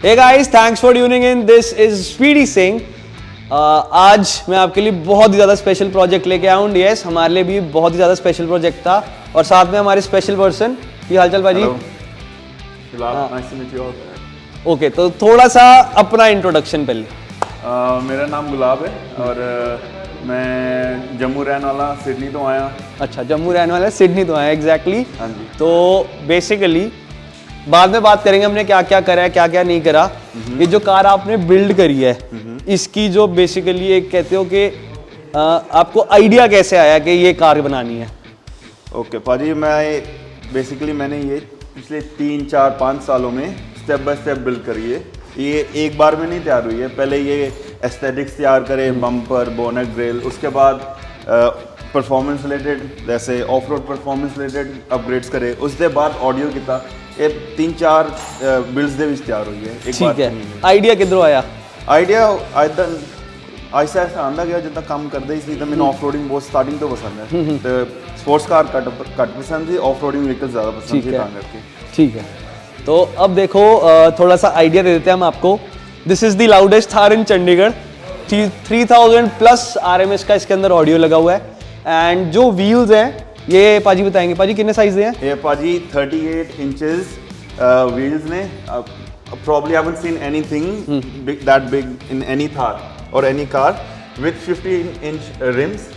Hey guys, thanks for tuning in. This is Speedy Singh. आज मैं आपके लिए बहुत ही ज़्यादा स्पेशल प्रोजेक्ट लेके आया हूँ. यस, हमारे लिए भी बहुत ही ज़्यादा स्पेशल प्रोजेक्ट था और साथ में हमारे स्पेशल पर्सन. की हालचाल भाजी? ओके, तो थोड़ा सा अपना इंट्रोडक्शन पहले. मेरा नाम गुलाब है और मैं जम्मू रहने वाला, सिडनी तो आया. अच्छा, जम्मू रहने वाला, सिडनी तो आया. एग्जैक्टली. हाँ जी. तो बेसिकली बाद में बात करेंगे हमने क्या क्या करा है, क्या क्या नहीं करा. ये जो कार आपने बिल्ड करी है, इसकी जो बेसिकली एक कहते हो कि आपको आइडिया कैसे आया कि ये कार बनानी है? ओके पाजी, मैंने ये पिछले 3-4-5 सालों में स्टेप बाय स्टेप बिल्ड करी है. ये एक बार में नहीं तैयार हुई है. पहले ये एस्थेटिक्स तैयार करे, बम्पर, बोनट, ग्रिल, उसके बाद परफॉर्मेंस रिलेटेड जैसे of road performance related upgrades करे, उसके बाद ऑडियो किया. ये 3-4 बिल्ड्स दे विच तैयार हुई है एक बार. ठीक है. आइडिया किधरों आया? आइडिया ऐसा आंदा गया जितना काम करते ही इसलिए मैंने ऑफ रोडिंग बहुत स्टार्टिंग तो पसंद है. तो स्पोर्ट्स कार कट पसंद थी, ऑफ रोडिंग व्हीकल ज़्यादा पसंद थी करके. ठीक है, तो अब देखो थोड़ा सा आइडिया दे देते हैं हम आपको. This is the loudest Thar in Chandigarh. 3000 plus RMS का इसके अंदर ऑडियो लगा हुआ है. एंड जो व्हील्स हैं ये पाजी बताएंगे. पाजी कितने साइज दे हैं? ये पाजी 38 इंचेस व्हील्स ने. probably haven't seen anything that big in any Thar or any car with 15-inch rims.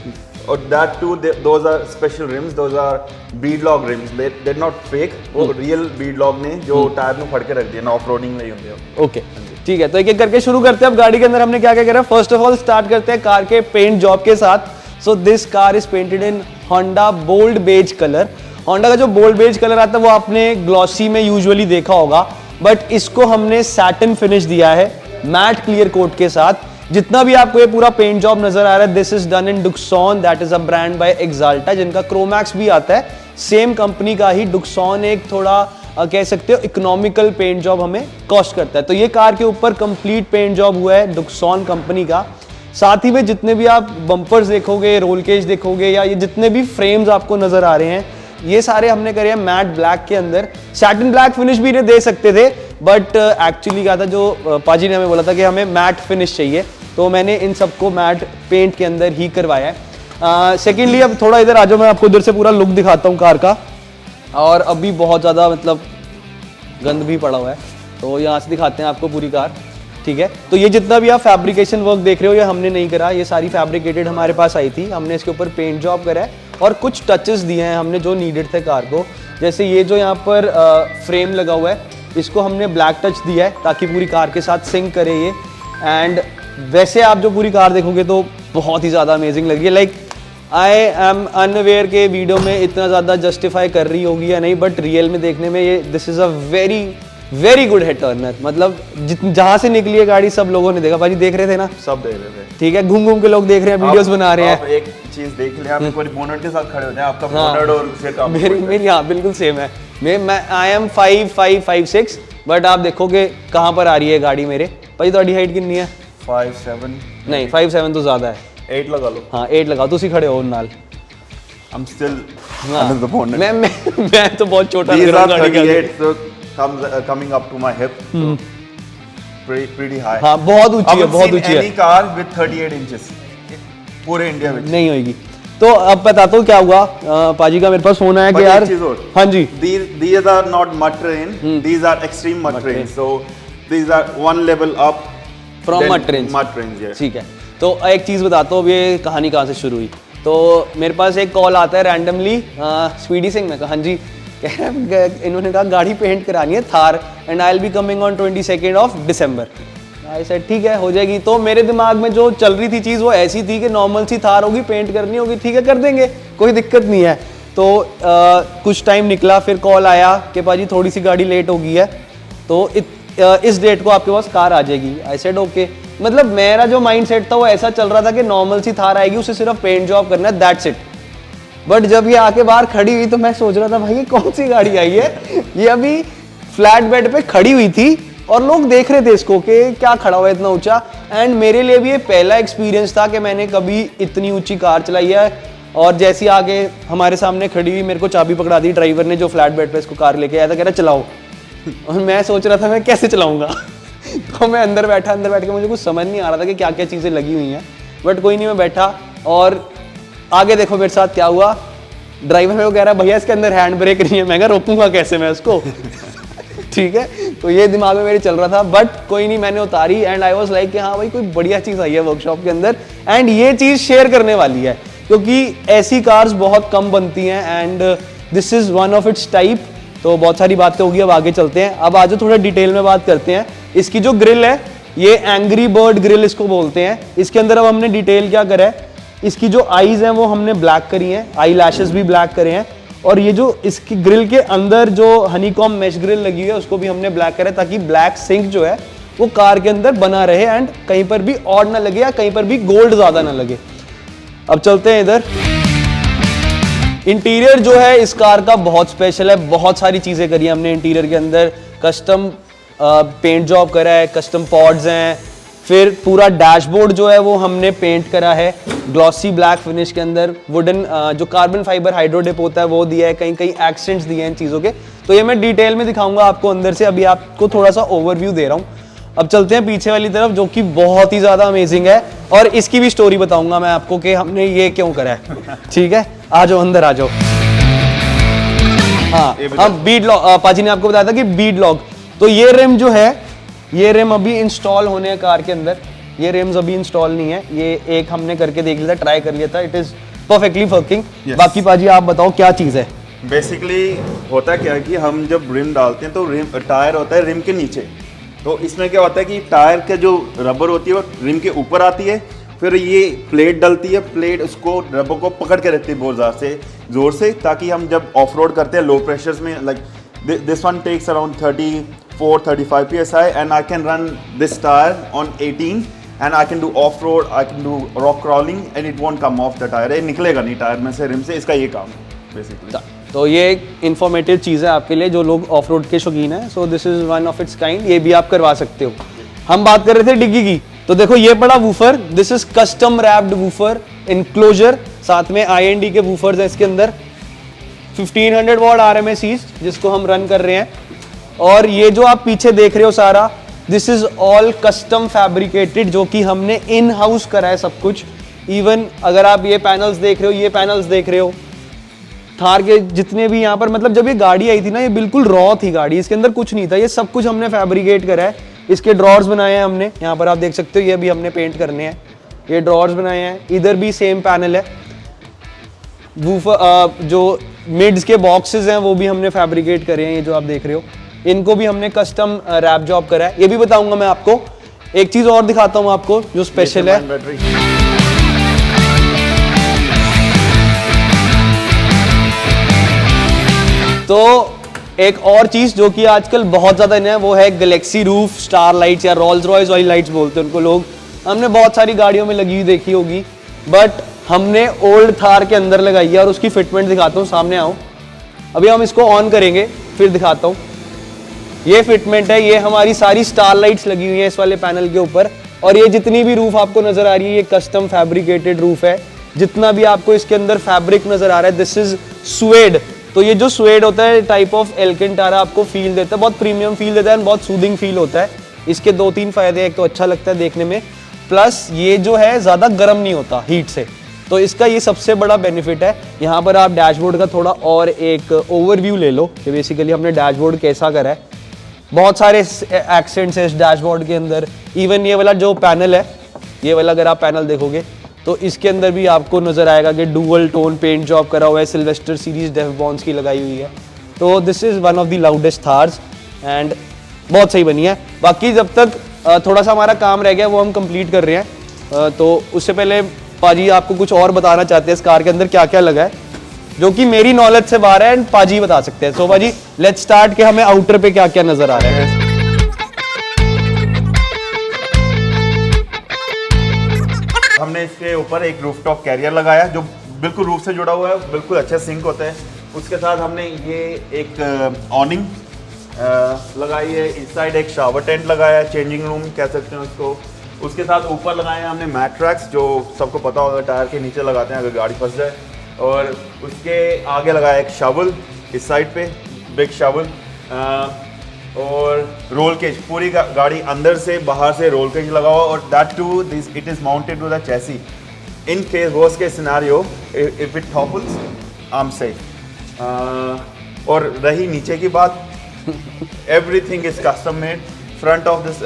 Or that too, those are special rims. Those are beadlock rims. They're not fake. वो real beadlock ने जो tyre में फड़ के रख दिया ना, off roading में ही होंगे. ओके, ठीक है. तो एक एक करके शुरू करते हैं. अब गाड़ी के अंदर हमने क्या क्या करा. फर्स्ट ऑफ ऑल स्टार्ट करते हैं कार के पेंट जॉब के साथ. So this car is painted in Honda bold beige colour. Honda का जो बोल्ड बेज कलर आता है वो आपने ग्लॉसी में यूजुअली देखा होगा, बट इसको हमने सैटिन फिनिश दिया है मैट क्लियर कोट के साथ. जितना भी आपको ये पूरा पेंट जॉब नजर आ रहा है, this is done in Duxone. That is a brand by Axalta, जिनका क्रोमैक्स भी आता है. सेम कंपनी का ही डुक्सॉन एक थोड़ा कह सकते हो इकोनॉमिकल पेंट जॉब हमें कॉस्ट करता है. तो ये कार के ऊपर कंप्लीट पेंट जॉब हुआ है डुक्सॉन कंपनी का. साथ ही में जितने भी आप बम्पर्स देखोगे, रोल केज देखोगे, या ये जितने भी फ्रेम्स आपको नजर आ रहे हैं, ये सारे हमने करे हैं मैट ब्लैक के अंदर. सैटिन ब्लैक फिनिश भी दे सकते थे, बट एक्चुअली क्या था, जो पाजी ने हमें बोला था कि हमें मैट फिनिश चाहिए, तो मैंने इन सबको मैट पेंट के अंदर ही करवाया है. सेकेंडली अब थोड़ा इधर आ जाओ, मैं आपको इधर से पूरा लुक दिखाता हूँ कार का. और अभी बहुत ज़्यादा मतलब गंद भी पड़ा हुआ है, तो यहाँ से दिखाते हैं आपको पूरी कार. ठीक है, तो ये जितना भी आप फैब्रिकेशन वर्क देख रहे हो, ये हमने नहीं करा. ये सारी फैब्रिकेटेड हमारे पास आई थी. हमने इसके ऊपर पेंट जॉब करा है और कुछ टचेस दिए हैं हमने जो नीडेड थे कार को. जैसे ये जो यहाँ पर फ्रेम लगा हुआ है, इसको हमने ब्लैक टच दिया है ताकि पूरी कार के साथ सिंक करे ये. एंड वैसे आप जो पूरी कार देखोगे तो बहुत ही ज़्यादा अमेजिंग लग रही है. लाइक आई एम अनअवेयर के वीडियो में इतना ज़्यादा जस्टिफाई कर रही होगी या नहीं, बट रियल में देखने में ये this is a very good head Turner. मतलब जहाँ से निकली है गाड़ी सब लोगों ने देखा. भाजी देख रहे थे ना? सब देख रहे थे. ठीक है, घूम घूम के लोग देख रहे हैं, वीडियोस बना रहे हैं. आप एक चीज देख लें, आप एक बार बोनट के साथ खड़े होते हैं, आपका बोनट और उसके काम मेरी हाँ बिल्कुल सेम है. मैं आई एम 5'5'6", बट आप देखोगे कहाँ पर आ रही है गाड़ी मेरे. भाई तुम्हारी हाइट कितनी है? 5'7". नहीं, 5'7" तो ज्यादा है. 8 लगा लो. हाँ 8 लगाओ. तुसी खड़े हो नाल. I'm still under the bonnet. मैं तो बहुत छोटा लग रहा हूं. 38, so coming up to my hip. So pretty high. हाँ बहुत ऊंची है, बहुत ऊंची है. Any car with 38 inches पूरे इंडिया में नहीं होगी. तो अब बताता हूँ क्या हुआ. पाजी का मेरे पास फोन आया कि यार, हाँ जी, these are not mud terrain, these are extreme mud terrain. So these are one level up from mud terrains. ठीक है, तो एक चीज बताता हूँ, ये कहानी कहाँ से शुरू हुई. तो मेरे पास एक कॉल आता है रैंडमली स्पीडी सिंह. मैं कहा हाँ जी. इन्होंने कहा गाड़ी पेंट करानी है Thar, and I will be coming on 22 of December. I said ठीक है, हो जाएगी. तो मेरे दिमाग में जो चल रही थी चीज़ वो ऐसी थी कि नॉर्मल सी थार होगी, पेंट करनी होगी, ठीक है कर देंगे, कोई दिक्कत नहीं है. तो कुछ टाइम निकला, फिर कॉल आया कि पाजी थोड़ी सी गाड़ी लेट हो गई है, तो इस डेट को आपके पास कार आ जाएगी. I said okay. मतलब मेरा जो माइंड सेट था वो ऐसा चल रहा था कि नॉर्मल सी थार आएगी, उसे सिर्फ पेंट जॉब करना है, दैट्स इट. बट जब ये आके बाहर खड़ी हुई तो मैं सोच रहा था भाई ये कौन सी गाड़ी आई है. ये अभी फ्लैट बेड पे खड़ी हुई थी और लोग देख रहे थे इसको कि क्या खड़ा हुआ है इतना ऊंचा. एंड मेरे लिए भी ये पहला एक्सपीरियंस था कि मैंने कभी इतनी ऊंची कार चलाई है. और जैसी आगे हमारे सामने खड़ी हुई, मेरे को चाबी पकड़ा दी ड्राइवर ने जो फ्लैट बेड पे इसको कार लेके आया था. कह रहा चलाओ. और मैं सोच रहा था मैं कैसे चलाऊंगा. तो मैं अंदर बैठ के मुझे कुछ समझ नहीं आ रहा था कि क्या क्या चीज़ें लगी हुई हैं, बट कोई नहीं, मैं बैठा और आगे देखो मेरे साथ क्या हुआ। ड्राइवर मेरे को कह रहा है भैया इसके अंदर हैंड ब्रेक नहीं है। मैं कहा रोकूंगा कैसे मैं उसको ठीक है, तो ये दिमाग में मेरे चल रहा था, बट कोई नहीं, मैंने उतारी एंड आई वाज लाइक कि हाँ भाई कोई बढ़िया चीज़ आई है वर्कशॉप के अंदर एंड ये चीज़ शेयर करने वाली है, क्योंकि ऐसी कार्स बहुत कम बनती हैं and this is one of its type. तो बहुत सारी बातें होगी, अब आगे चलते हैं। अब आज थोड़ा डिटेल में बात करते हैं। इसकी जो ग्रिल है ये एंग्री बर्ड ग्रिल इसको बोलते हैं। इसके अंदर अब हमने डिटेल क्या करा है, इसकी जो आईज हैं वो हमने ब्लैक करी हैं, आई लैशेस भी ब्लैक करे हैं, और ये जो इसकी ग्रिल के अंदर जो हनीकॉम मैश ग्रिल लगी हुई है उसको भी हमने ब्लैक करा है, ताकि ब्लैक सिंक जो है वो कार के अंदर बना रहे एंड कहीं पर भी ऑड ना लगे या कहीं पर भी गोल्ड ज्यादा ना लगे। अब चलते हैं इधर। इंटीरियर जो है इस कार का बहुत स्पेशल है, बहुत सारी चीजें करी है हमने इंटीरियर के अंदर। कस्टम पेंट जॉब करा है, कस्टम पॉड्स हैं, फिर पूरा डैशबोर्ड जो है वो हमने पेंट करा है ग्लॉसी ब्लैक फिनिश के अंदर। वुडन जो कार्बन फाइबर हाइड्रो डिप होता है वो दिया है, कहीं कहीं एक्सेंट्स दिए हैं इन चीज़ों के, तो ये मैं डिटेल में दिखाऊंगा आपको अंदर से। अभी आपको थोड़ा सा ओवरव्यू दे रहा हूँ। अब चलते हैं पीछे वाली तरफ जो कि बहुत ही ज़्यादा अमेजिंग है, और इसकी भी स्टोरी बताऊंगा मैं आपको कि हमने ये क्यों करा है। ठीक है, आ जाओ अंदर आ जाओ। हाँ, बीड लॉक, पाजी ने आपको बताया था कि बीड लॉक। तो ये रिम जो है, ये रिम अभी इंस्टॉल होने हैं कार के अंदर। ये रिम्स अभी इंस्टॉल नहीं है, ये एक हमने करके देख लिया था, ट्राई कर लिया था, इट इज परफेक्टली वर्किंग। बाकी पाजी आप बताओ क्या चीज़ है। बेसिकली होता क्या है कि हम जब रिम डालते हैं तो रिम टायर होता है रिम के नीचे, तो इसमें क्या होता है कि टायर के जो रबर होती है वो रिम के ऊपर आती है, फिर ये प्लेट डलती है, प्लेट उसको रबर को पकड़ के रखती है बहुत ज़ोर से, ताकि हम जब ऑफ रोड करते हैं लो प्रेशर्स में, like this one takes around 34-35 psi and I can run this tire on 18 and I can do off road, I can do rock crawling and it won't come off the tire। ये निकलेगा नहीं tyre में से, rim से। इसका ये काम है बेसिकली। तो ये एक इन्फॉर्मेटिव चीज़ है आपके लिए जो लोग ऑफ रोड के शौकीन हैं। So this is one of its kind, ये भी आप करवा सकते हो। हम बात कर रहे थे डिग्गी की, तो देखो ये बड़ा woofer, this is custom wrapped woofer enclosure, साथ में IND के वूफर्स हैं इसके अंदर। 1500 वॉट RMS जिसको हम रन कर रहे हैं, और ये जो आप पीछे देख रहे हो सारा, this is all custom fabricated, जो कि हमने इन हाउस करा है सब कुछ। इवन अगर आप ये पैनल्स देख रहे हो, ये पैनल्स देख रहे हो, थार के जितने भी यहाँ पर, मतलब जब ये गाड़ी आई थी ना, ये बिल्कुल रॉ थी गाड़ी, इसके अंदर कुछ नहीं था, ये सब कुछ हमने फैब्रिकेट करा है। इसके ड्रॉर्स बनाए हैं हमने, यहाँ पर आप देख सकते हो, ये भी हमने पेंट करने हैं, ये ड्रॉर्स बनाए हैं। इधर भी सेम पैनल है। वूफर जो मिड्स के बॉक्सेस हैं वो भी हमने फैब्रिकेट करे हैं, ये जो आप देख रहे हो, इनको भी हमने कस्टम रैप जॉब करा है। ये भी बताऊंगा मैं आपको। एक चीज और दिखाता हूं आपको जो स्पेशल है। तो एक और चीज जो कि आजकल बहुत ज्यादा इन है, वो है गैलेक्सी रूफ स्टार लाइट्स, या रोल्स रॉयस वाली लाइट्स बोलते हैं उनको लोग। हमने बहुत सारी गाड़ियों में लगी हुई देखी होगी, बट हमने ओल्ड थार के अंदर लगाई है, और उसकी फिटमेंट दिखाता हूँ, सामने आओ। अभी हम इसको ऑन करेंगे फिर दिखाता हूँ। ये फिटमेंट है, ये हमारी सारी स्टार लाइट्स लगी हुई हैं इस वाले पैनल के ऊपर, और ये जितनी भी रूफ आपको नजर आ रही है ये कस्टम फैब्रिकेटेड रूफ है। जितना भी आपको इसके अंदर फैब्रिक नजर आ रहा है, दिस इज सुएड। तो ये जो सुएड होता है टाइप ऑफ एल्केंटारा आपको फील देता है, बहुत प्रीमियम फील देता है, बहुत सूदिंग फील होता है। इसके 2-3 फायदे, एक तो अच्छा लगता है देखने में, प्लस ये जो है ज्यादा गर्म नहीं होता हीट से, तो इसका ये सबसे बड़ा बेनिफिट है। यहाँ पर आप डैशबोर्ड का थोड़ा और एक ओवरव्यू ले लो कि बेसिकली हमने डैशबोर्ड कैसा करा है। बहुत सारे एक्सेंट्स है इस डैशबोर्ड के अंदर। इवन ये वाला जो पैनल है, ये वाला अगर आप पैनल देखोगे तो इसके अंदर भी आपको नजर आएगा कि डुअल टोन पेंट जॉब करा हुआ है, सिल्वेस्टर सीरीज डेफ बॉन्स की लगाई हुई है। तो this is one of the loudest थार्स and बहुत सही बनी है। बाकी जब तक थोड़ा सा हमारा काम रह गया वो हम कंप्लीट कर रहे हैं, तो उससे पहले पाजी आपको कुछ और बताना चाहते हैं इस कार के अंदर क्या क्या लगा है, जो कि मेरी नॉलेज से बाहर है एंड पाजी बता सकते हैं। सो पाजी लेट्स स्टार्ट कि हमें आउटर पे क्या क्या नजर आ रहा है। हमने इसके ऊपर एक रूफटॉप कैरियर लगाया जो बिल्कुल रूफ से जुड़ा हुआ है, बिल्कुल अच्छा सिंक होता है। उसके साथ हमने ये एक ऑनिंग लगाई है, इस साइड एक शावर टेंट लगाया है, चेंजिंग रूम कह सकते हैं उसको। उसके साथ ऊपर लगाए हैं हमने मैट ट्रैक्स, जो सबको पता होगा टायर के नीचे लगाते हैं अगर गाड़ी फंस जाए। और उसके आगे लगाया एक शावल, इस साइड पे बिग शावल। और रोल केज, पूरी गाड़ी अंदर से बाहर से रोल केज लगा हुआ, और that too this it is mounted to the chassis. In case worst case scenario if it topples I am safe. और रही नीचे की बात, everything is custom made. Front of this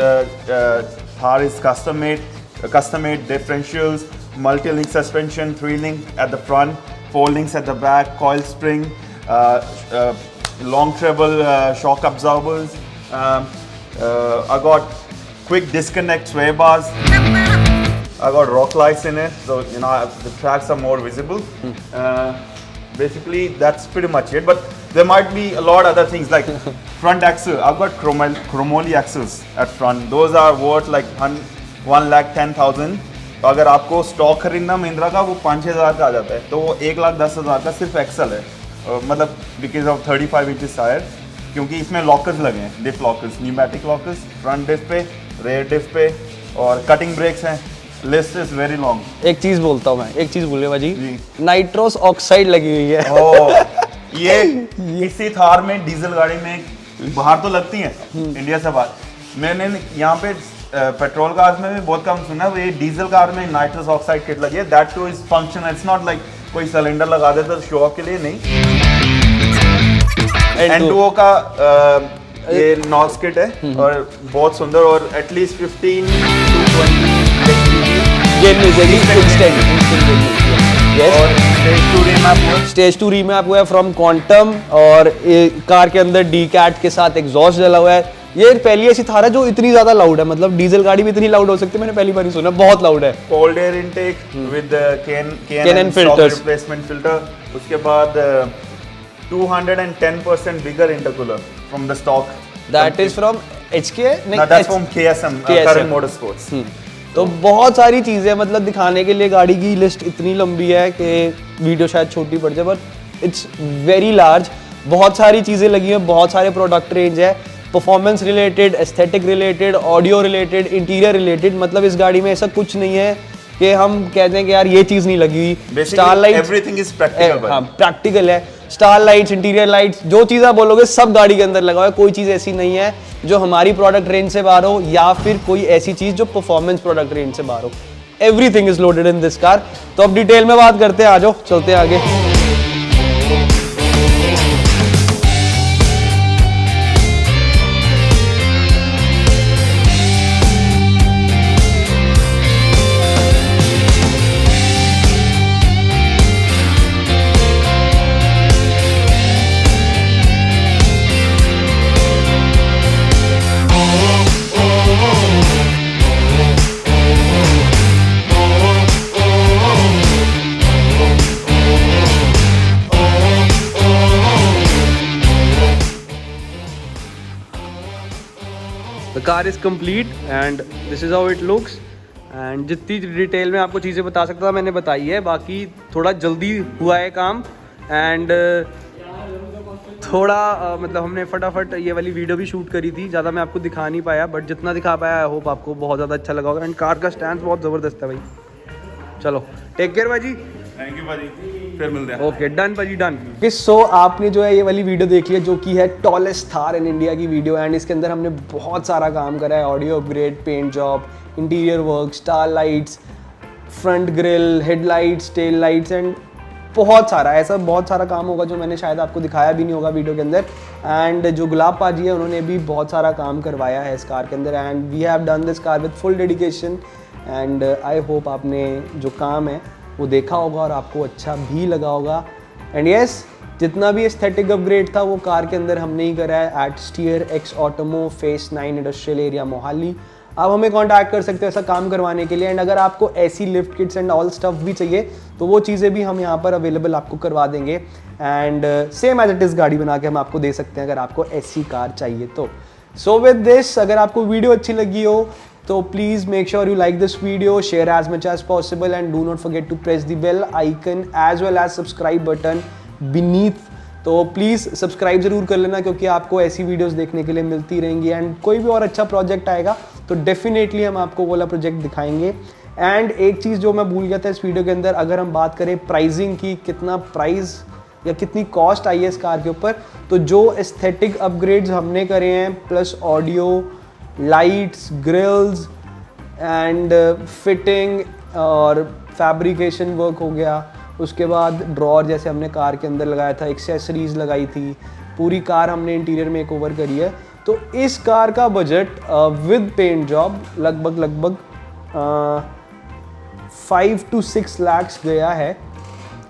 Thar is custom made differentials, multi-link suspension, 3-link at the front, 4 links at the back, coil spring, long treble shock absorbers. I got quick disconnect sway bars. I got rock lights in it, so you know the tracks are more visible. Basically, that's pretty much it. But there might be a lot other things like front axle. I've got chromoly axles at front. Those are worth like 1,10,000. तो अगर आपको stock खरीदना महिंद्रा का वो 5,000 का आ जाता है, तो वो 1,10,000 का सिर्फ एक्सल है. मतलब बिकॉज ऑफ 35 इंचेस टायर, क्योंकि इसमें लॉकर्स लगे हैं, डिफ लॉकर्स, न्यूमेटिक लॉकर्स फ्रंट डिफ पे, रेयर डिफ पे, और कटिंग ब्रेक्स हैं. List is very long. एक चीज बोलता हूँ मैं, एक चीज बोले भाजी, नाइट्रोस ऑक्साइड लगी हुई है. ये इसी थार में डीजल गाड़ी में बाहर तो लगती है इंडिया से बाहर. मैंने यहाँ पे पेट्रोल कार में भी बहुत कम सुना है, ये डीजल कार में नाइट्रस ऑक्साइड किट लगी है. That two is functional. It's not like कोई सिलेंडर लगा देता शो ऑफ के लिए, नहीं. N2O का ये नॉक्स किट है और बहुत सुंदर, और एटलीस्ट 15 to 20 गेन मिल जाएगी इंस्टेंट. और स्टेज 2 रीमैप हुआ है फ्रॉम क्वांटम, और कार के अंदर डी कैट के साथ एग्जॉस्ट डला हुआ है. ये पहली ऐसी थार है जो इतनी ज्यादा लाउड है, मतलब डीजल गाड़ी भी इतनी लाउड हो सकती है, मैंने पहली बार ही सुना. बहुत लाउड है. Cold air intake with K&N filters, replacement filter. उसके बाद 210% bigger intercooler from the stock. That is from HK, नहीं, that's from KSM, current motorsports. तो बहुत सारी चीजें मतलब दिखाने के लिए, गाड़ी की लिस्ट इतनी लंबी है कि वीडियो शायद छोटी पड़ जाए, बट इट्स वेरी लार्ज. बहुत सारी चीजें लगी हैं, बहुत सारे प्रोडक्ट रेंज है, performance related, aesthetic related, audio related, interior related. मतलब इस गाड़ी में ऐसा कुछ नहीं है कि हम कहते हैं कि यार ये चीज नहीं लगी हुई. Star light, everything is practical. हाँ, प्रैक्टिकल है. स्टार लाइट्स, इंटीरियर लाइट्स, जो चीज़ आप बोलोगे सब गाड़ी के अंदर लगा हुआ है. कोई चीज़ ऐसी नहीं है जो हमारी प्रोडक्ट रेंज से बाहर हो, या फिर कोई ऐसी चीज़ जो परफॉर्मेंस प्रोडक्ट रेंज से बाहर हो. Everything is loaded in this car. तो अब डिटेल में बात करते हैं, आ जाओ चलते हैं आगे. The car is complete and this is how it looks. And जितनी डिटेल में आपको चीज़ें बता सकता था मैंने बताई है. बाकी थोड़ा जल्दी हुआ है काम, एंड थोड़ा मतलब हमने फटाफट ये वाली वीडियो भी शूट करी थी. ज़्यादा मैं आपको दिखा नहीं पाया, बट जितना दिखा पाया आई होप आपको बहुत ज़्यादा अच्छा लगा होगा. एंड कार का स्टैंड बहुत ज़बरदस्त है भाई. चलो टेक केयर भाजी. थैंक यू भाजी, फिर मिलते हैं. ओके डन भाजी डन. सो आपने जो है ये वाली वीडियो देख ली है, जो कि है टॉलेस्ट थार इन इंडिया की वीडियो. एंड इसके अंदर हमने बहुत सारा काम करा है. Audio upgrade, paint job, interior work, star lights, front grille, headlights, tail lights, and बहुत सारा ऐसा बहुत सारा काम होगा जो मैंने शायद आपको दिखाया भी नहीं होगा वीडियो के अंदर. एंड जो गुलाब पाजी है उन्होंने भी बहुत सारा काम करवाया है इस कार के अंदर. And we have done this car with full dedication. And I hope आपने जो काम है वो देखा होगा और आपको अच्छा भी लगा होगा. एंड यस, जितना भी एस्थेटिक अपग्रेड था वो कार के अंदर हमने ही करा है at steer X automo, phase 9 industrial area Mohali. आप हमें कांटेक्ट कर सकते हो ऐसा काम करवाने के लिए. एंड अगर आपको ऐसी lift Kitts and all stuff भी चाहिए तो वो चीज़ें भी हम यहाँ पर अवेलेबल आपको करवा देंगे. And same as it is गाड़ी बना के हम आपको दे सकते हैं अगर आपको ऐसी कार चाहिए तो. सो विद दिस, अगर आपको वीडियो अच्छी लगी हो तो please make sure you like this video, share as much as possible, and do not forget to press the bell icon as well as subscribe button beneath. तो please subscribe ज़रूर कर लेना क्योंकि आपको ऐसी वीडियोस देखने के लिए मिलती रहेंगी. एंड कोई भी और अच्छा प्रोजेक्ट आएगा तो डेफिनेटली हम आपको वो वाला प्रोजेक्ट दिखाएंगे. एंड एक चीज़ जो मैं भूल गया था इस वीडियो के अंदर, अगर हम बात करें प्राइसिंग की, कितना प्राइस या कितनी कॉस्ट आई है इस कार के ऊपर, तो जो एस्थेटिक अपग्रेड्स हमने करे हैं plus audio, lights, grilles and fitting और फैब्रिकेशन वर्क हो गया, उसके बाद ड्रॉर जैसे हमने कार के अंदर लगाया था, एक्सेसरीज लगाई थी, पूरी कार हमने इंटीरियर मेक ओवर करी है। तो इस कार का बजट विद पेंट जॉब लगभग 5 to 6 lakhs गया है।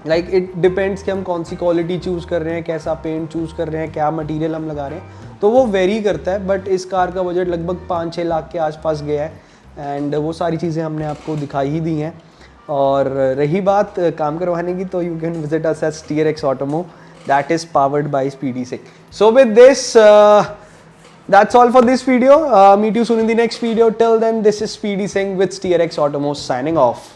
लाइक इट डिपेंड्स कि हम कौन सी क्वालिटी चूज़ कर रहे हैं, कैसा पेंट चूज़ कर रहे हैं, क्या मटेरियल हम लगा रहे हैं, तो वो वेरी करता है। बट इस कार का बजट लगभग 5-6 लाख के आसपास गया है एंड वो सारी चीज़ें हमने आपको दिखाई ही दी हैं। और रही बात काम करवाने की, तो you can visit us at TRX Automo, that is powered by Speedy Singh. So with this, that's all for this video. Meet you soon in the next video. Till then, this is Speedy Singh with TRX Automo signing off.